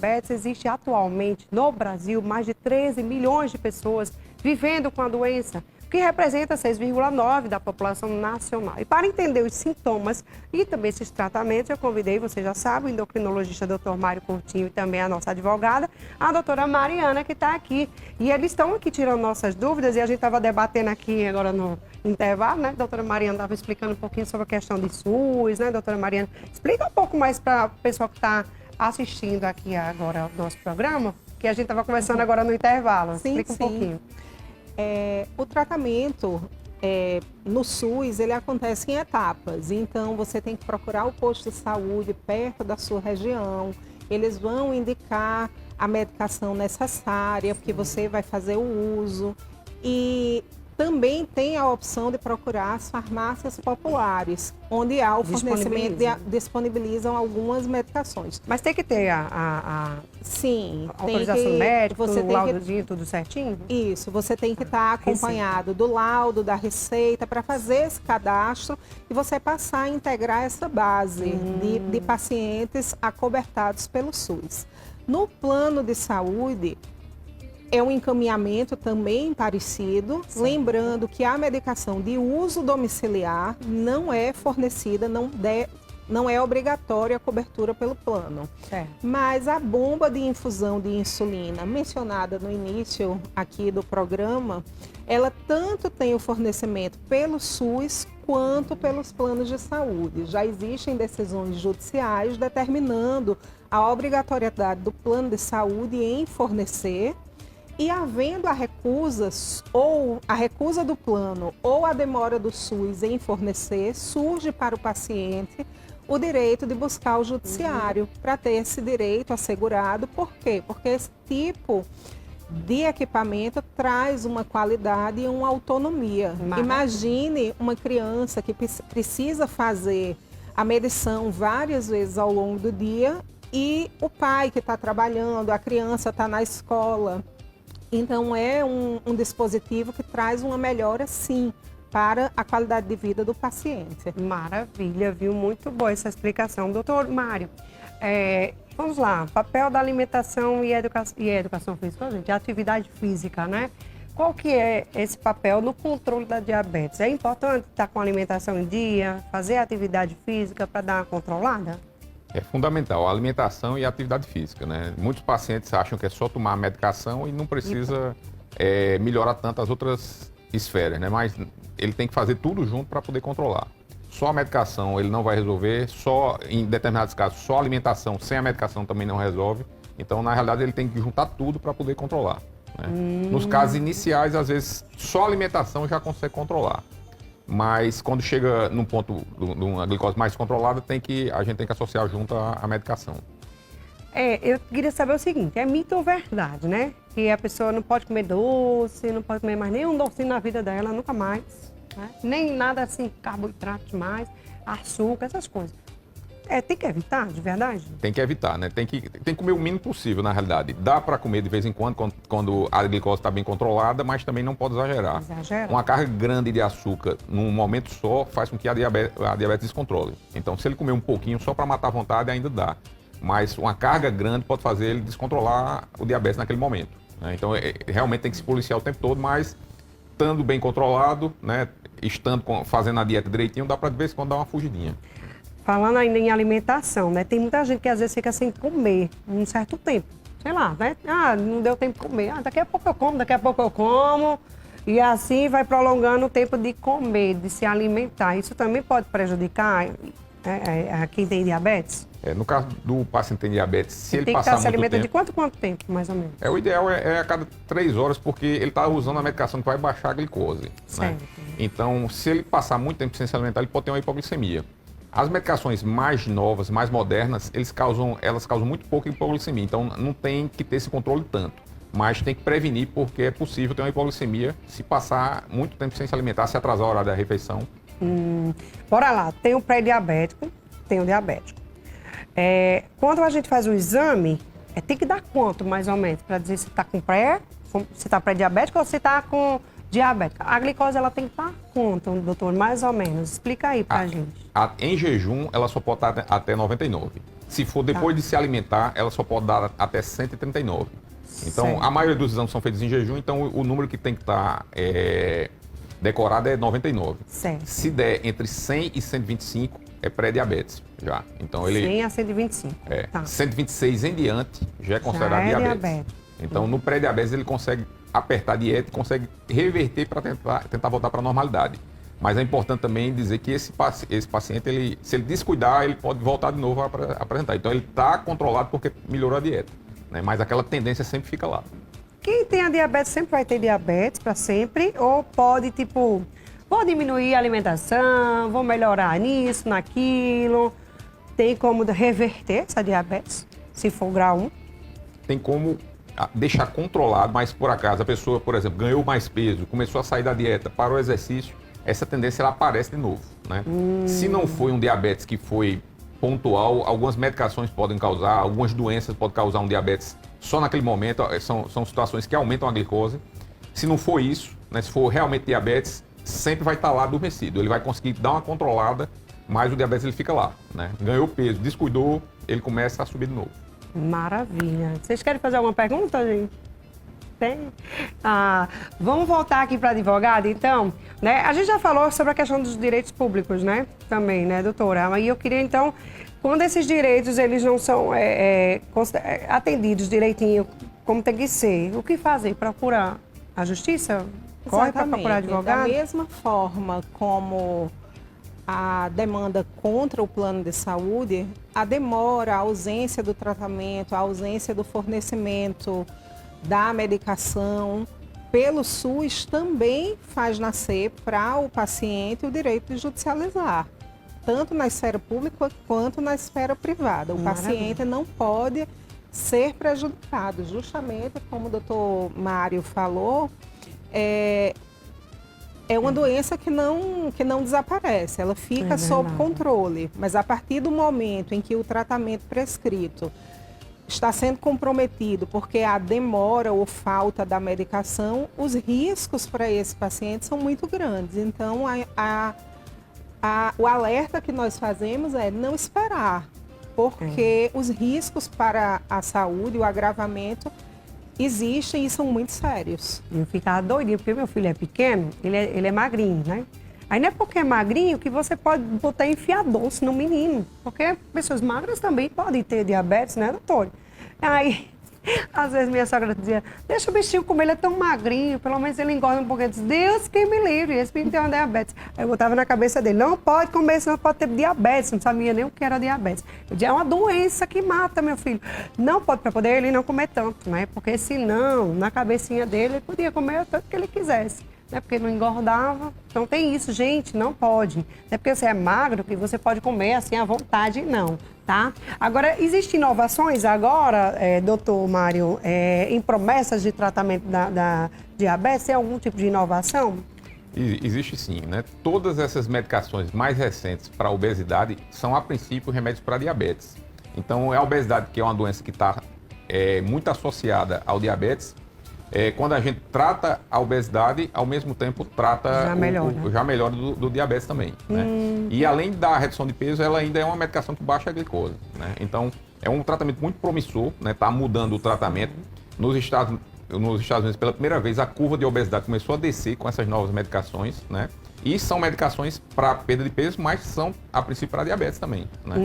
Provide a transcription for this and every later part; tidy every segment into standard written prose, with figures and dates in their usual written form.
diabetes, existe atualmente no Brasil mais de 13 milhões de pessoas vivendo com a doença, que representa 6,9% da população nacional. E para entender os sintomas e também esses tratamentos, eu convidei, você já sabe, o endocrinologista Dr. Mário Coutinho e também a nossa advogada, a doutora Mariana, que está aqui. E eles estão aqui tirando nossas dúvidas e a gente estava debatendo aqui agora no intervalo, né? A doutora Mariana estava explicando um pouquinho sobre a questão de SUS, né, doutora Mariana? Explica um pouco mais para o pessoal que está assistindo aqui agora o nosso programa, que a gente estava conversando agora no intervalo. Explica um pouquinho. O tratamento no SUS, ele acontece em etapas. Então, você tem que procurar o posto de saúde perto da sua região. Eles vão indicar a medicação necessária, porque você vai fazer o uso. E também tem a opção de procurar as farmácias populares, onde há o fornecimento, disponibilizam algumas medicações. Mas tem que ter Sim, autorização médica, o laudozinho, tudo certinho? Isso, você tem que estar acompanhado do laudo, da receita, para fazer esse cadastro e você passar a integrar essa base de pacientes acobertados pelo SUS. No plano de saúde, é um encaminhamento também parecido, lembrando que a medicação de uso domiciliar não é fornecida, não é obrigatória a cobertura pelo plano. Mas a bomba de infusão de insulina, mencionada no início aqui do programa, ela tanto tem o fornecimento pelo SUS quanto pelos planos de saúde. Já existem decisões judiciais determinando a obrigatoriedade do plano de saúde em fornecer. E havendo a recusa, ou a recusa do plano, ou a demora do SUS em fornecer, surge para o paciente o direito de buscar o judiciário para ter esse direito assegurado. Por quê? Porque esse tipo de equipamento traz uma qualidade e uma autonomia. Imagine uma criança que precisa fazer a medição várias vezes ao longo do dia e o pai que está trabalhando, a criança está na escola. Então, é um dispositivo que traz uma melhora, sim, para a qualidade de vida do paciente. Maravilha, viu? Muito boa essa explicação. Doutor Mário, vamos lá, papel da alimentação e educação física, gente, a atividade física, né? Qual que é esse papel no controle da diabetes? É importante estar com a alimentação em dia, fazer atividade física para dar uma controlada? É fundamental, a alimentação e a atividade física, né? Muitos pacientes acham que é só tomar a medicação e não precisa melhorar tanto as outras esferas, né? Mas ele tem que fazer tudo junto para poder controlar. Só a medicação ele não vai resolver, só em determinados casos, só a alimentação sem a medicação também não resolve. Então, na realidade, ele tem que juntar tudo para poder controlar, né? Nos casos iniciais, às vezes, só a alimentação já consegue controlar. Mas quando chega num ponto de uma glicose mais controlada, a gente tem que associar junto à medicação. Eu queria saber o seguinte, é mito ou verdade, né? Que a pessoa não pode comer doce, não pode comer mais nenhum docinho na vida dela, nunca mais, né? Nem nada assim, carboidrato demais, açúcar, essas coisas. Tem que evitar, de verdade? Tem que evitar, né? Tem que comer o mínimo possível, na realidade. Dá para comer de vez em quando a glicose está bem controlada, mas também não pode exagerar. Uma carga grande de açúcar num momento só faz com que a diabetes descontrole. Então, se ele comer um pouquinho só para matar a vontade, ainda dá. Mas uma carga grande pode fazer ele descontrolar o diabetes naquele momento, né? Então, realmente tem que se policiar o tempo todo, mas estando bem controlado, né? Fazendo a dieta direitinho, dá para de vez em quando dar uma fugidinha. Falando ainda em alimentação, né? Tem muita gente que às vezes fica sem comer um certo tempo. Sei lá, né? Não deu tempo de comer. Daqui a pouco eu como, daqui a pouco eu como. E assim vai prolongando o tempo de comer, de se alimentar. Isso também pode prejudicar a quem tem diabetes? No caso do paciente que tem diabetes, se ele tem passar que se alimenta muito tempo... de quanto tempo, mais ou menos? O ideal é a cada 3 horas, porque ele está usando a medicação que vai baixar a glicose, né? Então, se ele passar muito tempo sem se alimentar, ele pode ter uma hipoglicemia. As medicações mais novas, mais modernas, elas causam muito pouca hipoglicemia, então não tem que ter esse controle tanto. Mas tem que prevenir, porque é possível ter uma hipoglicemia se passar muito tempo sem se alimentar, se atrasar a hora da refeição. Bora lá, tem o pré-diabético, tem o diabético. Quando a gente faz o exame, tem que dar quanto, mais ou menos, para dizer se está com se está pré-diabético ou se está com diabética. A glicose, ela tem que estar quanto, doutor, mais ou menos? Explica aí pra gente. Em jejum, ela só pode estar até 99. Se for depois de se alimentar, ela só pode dar até 139. Então, a maioria dos exames são feitos em jejum, então o número que tem que estar decorado é 99. Certo. Se der entre 100 e 125, é pré-diabetes já. Então, 100 a 125. Tá. 126 em diante já é considerado diabetes. Então, no pré-diabetes, ele consegue apertar a dieta e consegue reverter para tentar voltar para a normalidade. Mas é importante também dizer que esse paciente, se ele descuidar, ele pode voltar de novo a apresentar. Então, ele está controlado porque melhorou a dieta, né? Mas aquela tendência sempre fica lá. Quem tem a diabetes sempre vai ter diabetes para sempre? Ou pode, vou diminuir a alimentação, vou melhorar nisso, naquilo? Tem como reverter essa diabetes, se for grau 1? Tem como deixar controlado, mas por acaso a pessoa, por exemplo, ganhou mais peso, começou a sair da dieta, parou o exercício, essa tendência ela aparece de novo, né? Se não foi um diabetes que foi pontual, algumas medicações podem causar, algumas doenças podem causar um diabetes só naquele momento, são situações que aumentam a glicose. Se não for isso, né, se for realmente diabetes, sempre vai estar lá adormecido, ele vai conseguir dar uma controlada, mas o diabetes ele fica lá, né? Ganhou peso, descuidou, ele começa a subir de novo. Maravilha. Vocês querem fazer alguma pergunta, gente? Tem? Vamos voltar aqui para a advogada, então. Né? A gente já falou sobre a questão dos direitos públicos, né? Também, né, doutora? E eu queria, então, quando esses direitos eles não são atendidos direitinho, como tem que ser, o que fazer? Procurar a justiça? Corre para procurar advogado? Da mesma forma como a demanda contra o plano de saúde, a demora, a ausência do tratamento, a ausência do fornecimento da medicação pelo SUS também faz nascer para o paciente o direito de judicializar, tanto na esfera pública quanto na esfera privada. O paciente não pode ser prejudicado, justamente como o doutor Mário falou, é uma doença que não desaparece, ela fica sob controle, mas a partir do momento em que o tratamento prescrito está sendo comprometido porque a demora ou falta da medicação, os riscos para esse paciente são muito grandes. Então, o alerta que nós fazemos é não esperar, porque os riscos para a saúde, o agravamento, existem e são muito sérios. Eu ficava doidinha, porque meu filho é pequeno, ele é magrinho, né? Aí não é porque é magrinho que você pode botar enfiar doce no menino, porque pessoas magras também podem ter diabetes, né, doutor? Aí, às vezes minha sogra dizia, deixa o bichinho comer, ele é tão magrinho, pelo menos ele engorda um pouquinho. Eu disse, Deus que me livre, esse menino tem uma diabetes. Aí eu botava na cabeça dele, não pode comer, senão pode ter diabetes, não sabia nem o que era diabetes. Eu dizia, é uma doença que mata, meu filho. Não pode, para poder ele não comer tanto, né? Porque senão, na cabecinha dele, ele podia comer o tanto que ele quisesse. Né, porque não engordava. Então tem isso, gente, não pode. Não é porque você é magro que você pode comer assim à vontade, não, tá? Agora, existem inovações agora, doutor Mário, em promessas de tratamento da diabetes? Tem algum tipo de inovação? Existe sim, né? Todas essas medicações mais recentes para a obesidade são, a princípio, remédios para diabetes. Então, a obesidade, que é uma doença que está muito associada ao diabetes, quando a gente trata a obesidade, ao mesmo tempo trata já melhora do diabetes também, né? E além da redução de peso, ela ainda é uma medicação que baixa a glicose, né? Então, é um tratamento muito promissor, né? Tá mudando o tratamento. Nos Estados Unidos, pela primeira vez, a curva de obesidade começou a descer com essas novas medicações, né? E são medicações para perda de peso, mas são, a princípio, para diabetes também, né?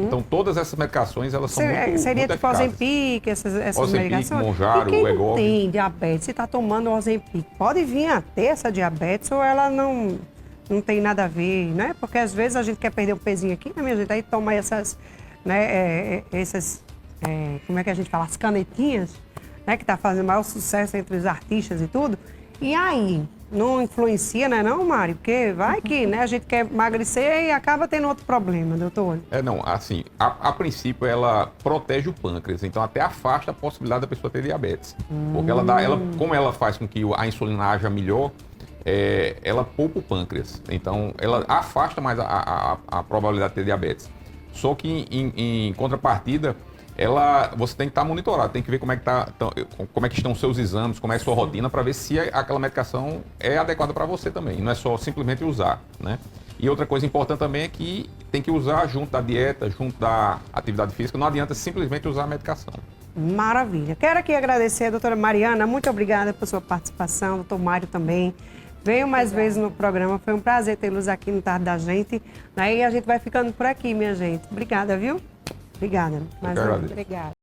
Então, todas essas medicações, elas são muito Seria muito tipo Ozempic, essas medicações? Monjaro, e quem Wegovy. tem diabetes, se está tomando Ozempic, pode vir a ter essa diabetes ou ela não tem nada a ver, né? Porque às vezes a gente quer perder um pezinho aqui, né, minha gente? Aí toma essas, né, como é que a gente fala? As canetinhas, né? Que está fazendo maior sucesso entre os artistas e tudo. E aí? Não influencia, né, não, Mário? Porque vai que, né, a gente quer emagrecer e acaba tendo outro problema, doutor. Não, assim, a princípio ela protege o pâncreas, então até afasta a possibilidade da pessoa ter diabetes. Porque como ela faz com que a insulina haja melhor, ela poupa o pâncreas. Então, ela afasta mais a probabilidade de ter diabetes. Só que, em contrapartida, você tem que estar monitorado, tem que ver como é que estão os seus exames, como é a sua rotina, para ver se aquela medicação é adequada para você também. Não é só simplesmente usar, né? E outra coisa importante também é que tem que usar junto da dieta, junto da atividade física. Não adianta simplesmente usar a medicação. Maravilha. Quero aqui agradecer a doutora Mariana, muito obrigada por sua participação, doutor Mário também. Venham mais vezes no programa, foi um prazer tê-los aqui no Tarde da Gente. Aí a gente vai ficando por aqui, minha gente. Obrigada, viu? Obrigada. Eu que agradeço. Obrigada.